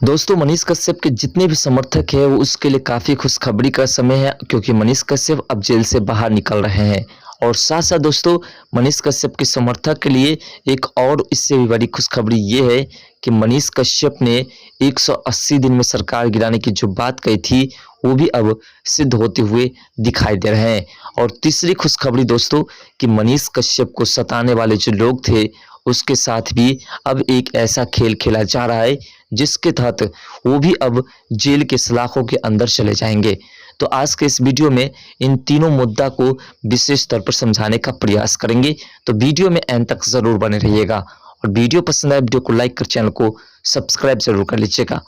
दोस्तों मनीष कश्यप के जितने भी समर्थक हैं वो उसके लिए काफ़ी खुशखबरी का समय है, क्योंकि मनीष कश्यप अब जेल से बाहर निकल रहे हैं। और साथ साथ दोस्तों मनीष कश्यप के समर्थक के लिए एक और इससे भी बड़ी खुशखबरी ये है कि मनीष कश्यप ने 180 दिन में सरकार गिराने की जो बात कही थी वो भी अब सिद्ध होते हुए दिखाई दे रहे हैं। और तीसरी खुशखबरी दोस्तों कि मनीष कश्यप को सताने वाले जो लोग थे उसके साथ भी अब एक ऐसा खेल खेला जा रहा है जिसके तहत वो भी अब जेल के सलाखों के अंदर चले जाएंगे। तो आज के इस वीडियो में इन तीनों मुद्दा को विशेष तौर पर समझाने का प्रयास करेंगे, तो वीडियो में एंड तक जरूर बने रहिएगा। और वीडियो पसंद आए वीडियो को लाइक कर चैनल को सब्सक्राइब जरूर कर लीजिएगा।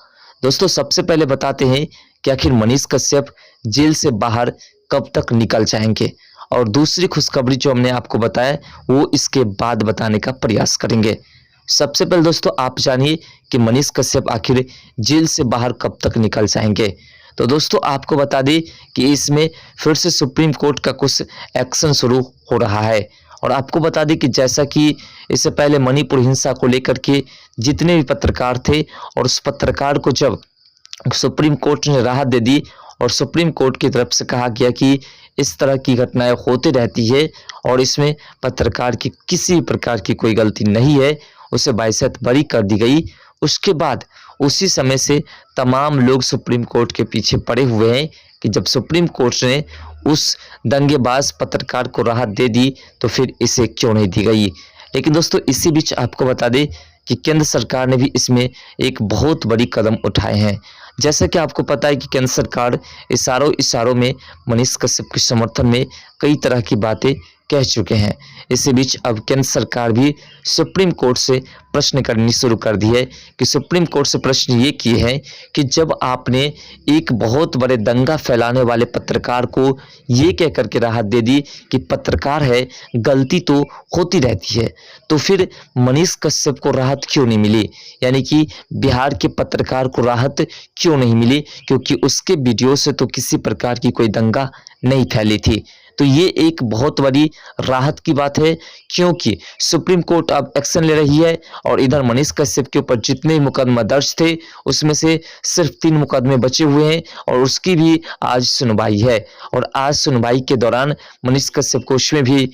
दोस्तों सबसे पहले बताते हैं कि आखिर मनीष कश्यप जेल से बाहर कब तक निकल जाएंगे, और दूसरी खुशखबरी जो हमने आपको बताया वो इसके बाद बताने का प्रयास करेंगे। सबसे पहले दोस्तों आप जानिए कि मनीष कश्यप आखिर जेल से बाहर कब तक निकल जाएंगे। तो दोस्तों आपको बता दें कि इसमें फिर से सुप्रीम कोर्ट का कुछ एक्शन शुरू हो रहा है। और आपको बता दें कि जैसा कि इससे पहले मणिपुर हिंसा को लेकर के जितने भी पत्रकार थे और उस पत्रकार को जब सुप्रीम कोर्ट ने राहत दे दी और सुप्रीम कोर्ट की तरफ से कहा गया कि इस तरह की घटनाएं होती रहती है और इसमें पत्रकार की किसी प्रकार की कोई गलती नहीं है, उसे बाइज्जत बरी कर दी गई। उसके बाद उसी समय से तमाम लोग सुप्रीम कोर्ट के पीछे पड़े हुए हैं कि जब सुप्रीम कोर्ट ने उस दंगेबाज पत्रकार को राहत दे दी तो फिर इसे क्यों नहीं दी गई। लेकिन दोस्तों इसी बीच आपको बता दें कि केंद्र सरकार ने भी इसमें एक बहुत बड़ी कदम उठाए हैं। जैसा कि आपको पता है कि केंद्र सरकार इशारों में मनीष कश्यप के समर्थन में कई तरह की बातें कह चुके हैं। इसी बीच अब केंद्र सरकार भी सुप्रीम कोर्ट से प्रश्न करनी शुरू कर दी है कि सुप्रीम कोर्ट से प्रश्न ये किए हैं कि जब आपने एक बहुत बड़े दंगा फैलाने वाले पत्रकार को ये कह करके राहत दे दी कि पत्रकार है, गलती तो होती रहती है, तो फिर मनीष कश्यप को राहत क्यों नहीं मिली, यानी कि बिहार के पत्रकार को राहत क्यों नहीं मिली, क्योंकि उसके वीडियो से तो किसी प्रकार की कोई दंगा नहीं फैली थी। तो ये एक बहुत बड़ी राहत की बात है, क्योंकि सुप्रीम कोर्ट अब एक्शन ले रही है और इधर मनीष कश्यप के ऊपर जितने मुकदमा दर्ज थे उसमें से सिर्फ 3 मुकदमे बचे हुए हैं और उसकी भी आज सुनवाई है। और आज सुनवाई के दौरान मनीष कश्यप को उसमें भी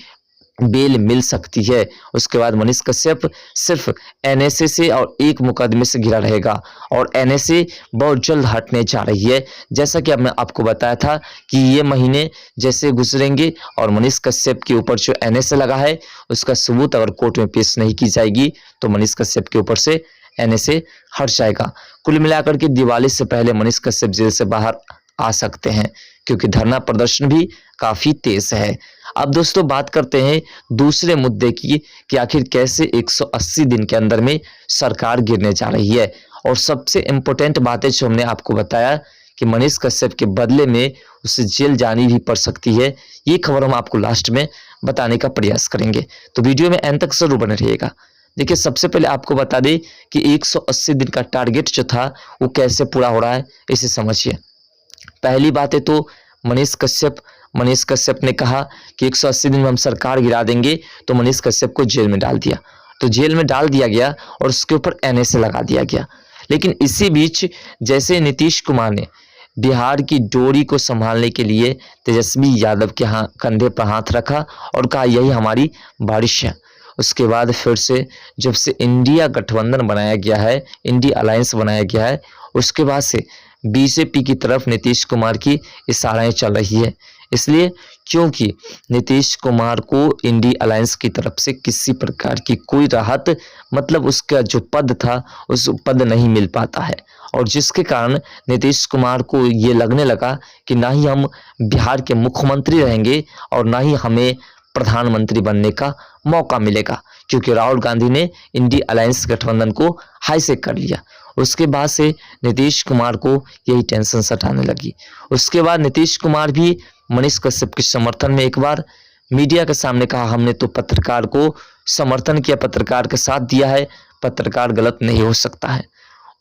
बेल मिल सकती है। उसके बाद मनीष कश्यप सिर्फ एनएसए से और एक मुकदमे से घिरा रहेगा और एनएसए बहुत जल्द हटने जा रही है। जैसा कि अब मैं आपको बताया था कि ये महीने जैसे गुजरेंगे और मनीष कश्यप के ऊपर जो एनएसए लगा है उसका सबूत अगर कोर्ट में पेश नहीं की जाएगी तो मनीष कश्यप के ऊपर से एनएसए हट जाएगा। कुल मिलाकर के दिवाली से पहले मनीष कश्यप जेल से बाहर आ सकते हैं, क्योंकि धरना प्रदर्शन भी काफी तेज है। अब दोस्तों बात करते हैं दूसरे मुद्दे की कि आखिर कैसे 180 दिन के अंदर में सरकार गिरने जा रही है। और सबसे इम्पोर्टेंट बातें जो हमने आपको बताया कि मनीष कश्यप के बदले में उसे जेल जानी भी पड़ सकती है, ये खबर हम आपको लास्ट में बताने का प्रयास करेंगे। तो वीडियो में एंड तक जरूर बने रहिएगा। देखिए सबसे पहले आपको बता दें कि 180 दिन का टारगेट जो था वो कैसे पूरा हो रहा है, इसे समझिए। पहली बात है तो मनीष कश्यप ने कहा कि 180 दिन में हम सरकार गिरा देंगे, तो मनीष कश्यप को जेल में डाल दिया। तो जेल में डाल दिया गया और उसके ऊपर एनएसए लगा दिया गया। लेकिन इसी बीच जैसे नीतीश कुमार ने बिहार की डोरी को संभालने के लिए तेजस्वी यादव के कंधे पर हाथ रखा और कहा यही हमारी बारिश है, उसके बाद फिर से जब से इंडिया गठबंधन बनाया गया है, इंडिया अलायंस बनाया गया है, उसके बाद से बीजेपी की तरफ नीतीश कुमार की इशाराएं चल रही है। इसलिए क्योंकि नीतीश कुमार को इंडिया अलायंस की तरफ से किसी प्रकार की कोई राहत, मतलब उसका जो पद था उस पद नहीं मिल पाता है, और जिसके कारण नीतीश कुमार को ये लगने लगा कि ना ही हम बिहार के मुख्यमंत्री रहेंगे और ना ही हमें प्रधानमंत्री बनने का मौका मिलेगा, क्योंकि राहुल गांधी ने इंडिया अलायंस गठबंधन को हाईजैक कर लिया। उसके बाद से नीतीश कुमार को यही टेंशन सताने लगी। उसके बाद नीतीश कुमार भी मनीष कश्यप के समर्थन में एक बार मीडिया के सामने कहा हमने तो पत्रकार को समर्थन किया, पत्रकार के साथ दिया है, पत्रकार गलत नहीं हो सकता है।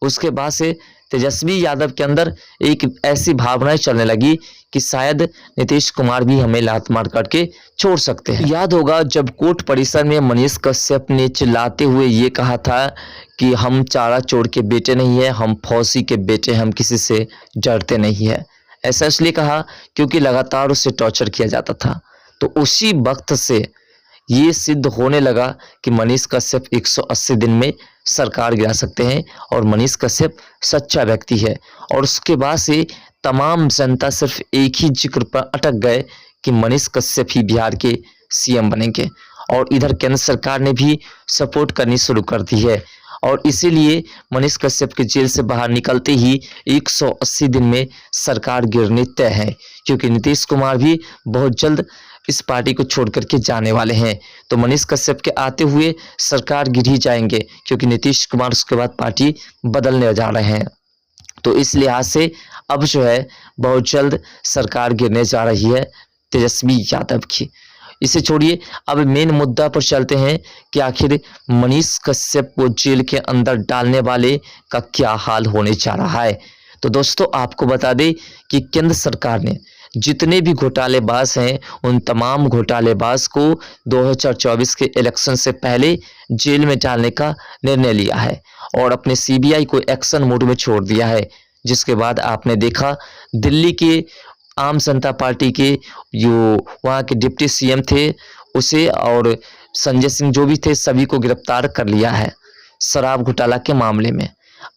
उसके बाद से तेजस्वी यादव के अंदर एक ऐसी भावनाएं चलने लगी कि शायद नीतीश कुमार भी हमें लात मार करके छोड़ सकते हैं। याद होगा जब कोर्ट परिसर में मनीष कश्यप ने चिल्लाते हुए ये कहा था कि हम चारा चोर के बेटे नहीं है, हम फौजी के बेटे, हम किसी से डरते नहीं है। ऐसा इसलिए कहा क्योंकि लगातार उसे टॉर्चर किया जाता था। तो उसी वक्त से ये सिद्ध होने लगा कि मनीष कश्यप 180 दिन में सरकार गिरा सकते हैं और मनीष कश्यप सच्चा व्यक्ति है। और उसके बाद से तमाम जनता सिर्फ एक ही जिक्र पर अटक गए कि मनीष कश्यप ही बिहार के सीएम बनेंगे। और इधर केंद्र सरकार ने भी सपोर्ट करनी शुरू कर दी है और इसीलिए मनीष कश्यप के जेल से बाहर निकलते ही 180 दिन में सरकार गिरनी तय है, क्योंकि नीतीश कुमार भी बहुत जल्द इस पार्टी को छोड़ करके जाने वाले हैं। तो मनीष कश्यप के आते हुए सरकार गिर ही जाएंगे, क्योंकि नीतीश कुमार उसके बाद पार्टी बदलने जा रहे हैं। तो इस लिहाज से अब जो है बहुत जल्द सरकार गिरने जा रही है तेजस्वी यादव की। इसे छोड़िए, अब मेन मुद्दा पर चलते हैं कि आखिर मनीष कश्यप को जेल के अंदर डालने वाले का क्या हाल होने जा रहा है। तो दोस्तों आपको बता दें कि केंद्र सरकार ने जितने भी घोटालेबाज हैं उन तमाम घोटालेबाज को 2024 के इलेक्शन से पहले जेल में डालने का निर्णय लिया है और अपने सीबीआई को एक्शन मोड में छोड़ दिया है। जिसके बाद आपने देखा दिल्ली के आम जनता पार्टी के जो वहाँ के डिप्टी सीएम थे उसे और संजय सिंह जो भी थे सभी को गिरफ्तार कर लिया है शराब घोटाला के मामले में।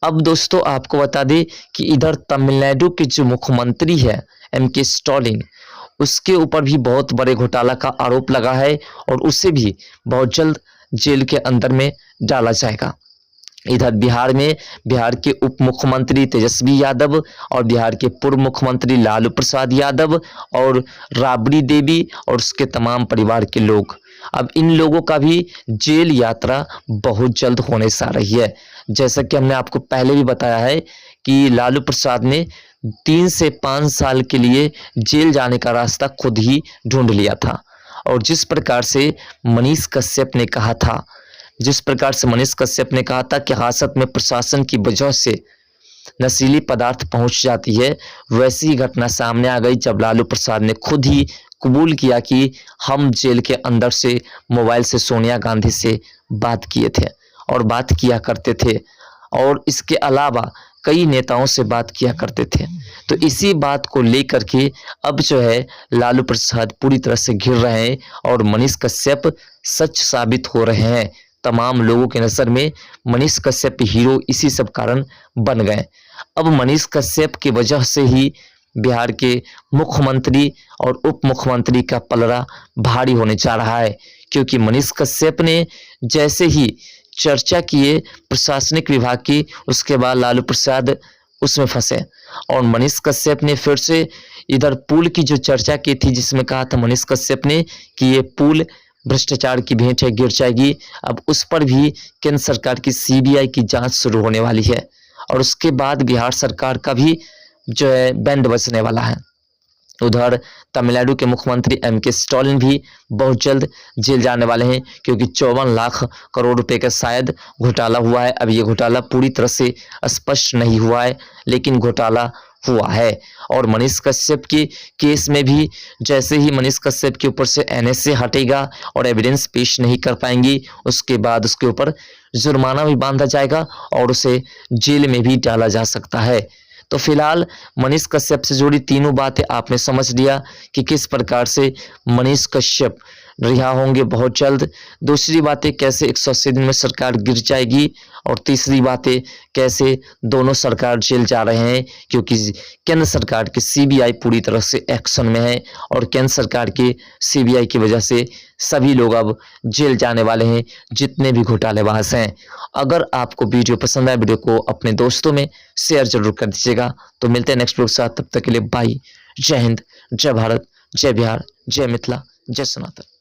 अब दोस्तों आपको बता दें कि इधर तमिलनाडु के जो मुख्यमंत्री है एमके स्टालिन, उसके ऊपर भी बहुत बड़े घोटाला का आरोप लगा है और उसे भी बहुत जल्द जेल के अंदर में डाला जाएगा। इधर बिहार में बिहार के उप मुख्यमंत्री तेजस्वी यादव और बिहार के पूर्व मुख्यमंत्री लालू प्रसाद यादव और राबड़ी देवी और उसके तमाम परिवार के लोग, अब इन लोगों का भी जेल यात्रा बहुत जल्द होने जा रही है। जैसा कि हमने आपको पहले भी बताया है कि लालू प्रसाद ने 3 से 5 साल के लिए जेल जाने का रास्ता खुद ही ढूंढ लिया था। और जिस प्रकार से मनीष कश्यप ने कहा था कि हिरासत में प्रशासन की वजह से नशीली पदार्थ पहुंच जाती है, वैसी ही घटना सामने आ गई जब लालू प्रसाद ने खुद ही कबूल किया कि हम जेल के अंदर से मोबाइल से सोनिया गांधी से बात किए थे और बात किया करते थे और इसके अलावा कई नेताओं से बात किया करते थे। तो इसी बात को लेकर के अब जो है लालू प्रसाद पूरी तरह से घिर रहे हैं और मनीष कश्यप सच साबित हो रहे हैं। तमाम लोगों के नज़र में मनीष कश्यप हीरो इसी सब कारण बन गए। अब मनीष कश्यप की वजह से ही बिहार के मुख्यमंत्री और उप मुख्यमंत्री का पलड़ा भारी होने जा रहा है, क्योंकि मनीष कश्यप ने जैसे ही चर्चा किए प्रशासनिक विभाग की, उसके बाद लालू प्रसाद उसमें फंसे और मनीष कश्यप ने फिर से इधर पुल की जो चर्चा की थी, जिसमें कहा था मनीष कश्यप ने कि ये पुल भ्रष्टाचार की भेंट है, गिर जाएगी। अब उस पर भी केंद्र सरकार की सीबीआई की जांच शुरू होने वाली है और उसके बाद बिहार सरकार का भी जो है बैंड बजने वाला है। उधर तमिलनाडु के मुख्यमंत्री एमके स्टालिन भी बहुत जल्द जेल जाने वाले हैं, क्योंकि 54 लाख करोड़ रुपए का शायद घोटाला हुआ है। अब ये घोटाला पूरी तरह से स्पष्ट नहीं हुआ है, लेकिन घोटाला हुआ है। और मनीष कश्यप के केस में भी जैसे ही मनीष कश्यप के ऊपर से एनएसए हटेगा और एविडेंस पेश नहीं कर पाएंगी, उसके बाद उसके ऊपर जुर्माना भी बांधा जाएगा और उसे जेल में भी डाला जा सकता है। तो फिलहाल मनीष कश्यप से जुड़ी तीनों बातें आपने समझ लिया कि किस प्रकार से मनीष कश्यप रिहा होंगे बहुत जल्द। दूसरी बातें कैसे 180 दिन में सरकार गिर जाएगी और तीसरी बातें कैसे दोनों सरकार जेल जा रहे हैं, क्योंकि केंद्र सरकार की सीबीआई पूरी तरह से एक्शन में है और केंद्र सरकार की सीबीआई की वजह से सभी लोग अब जेल जाने वाले हैं, जितने भी घोटालेबाज हैं। अगर आपको वीडियो पसंद आए, वीडियो को अपने दोस्तों में शेयर जरूर कर दीजिएगा। तो मिलते हैं नेक्स्ट वीडियो के साथ, तब तक के लिए बाय। जय हिंद, जय भारत, जय बिहार, जय मिथिला, जय सनातन।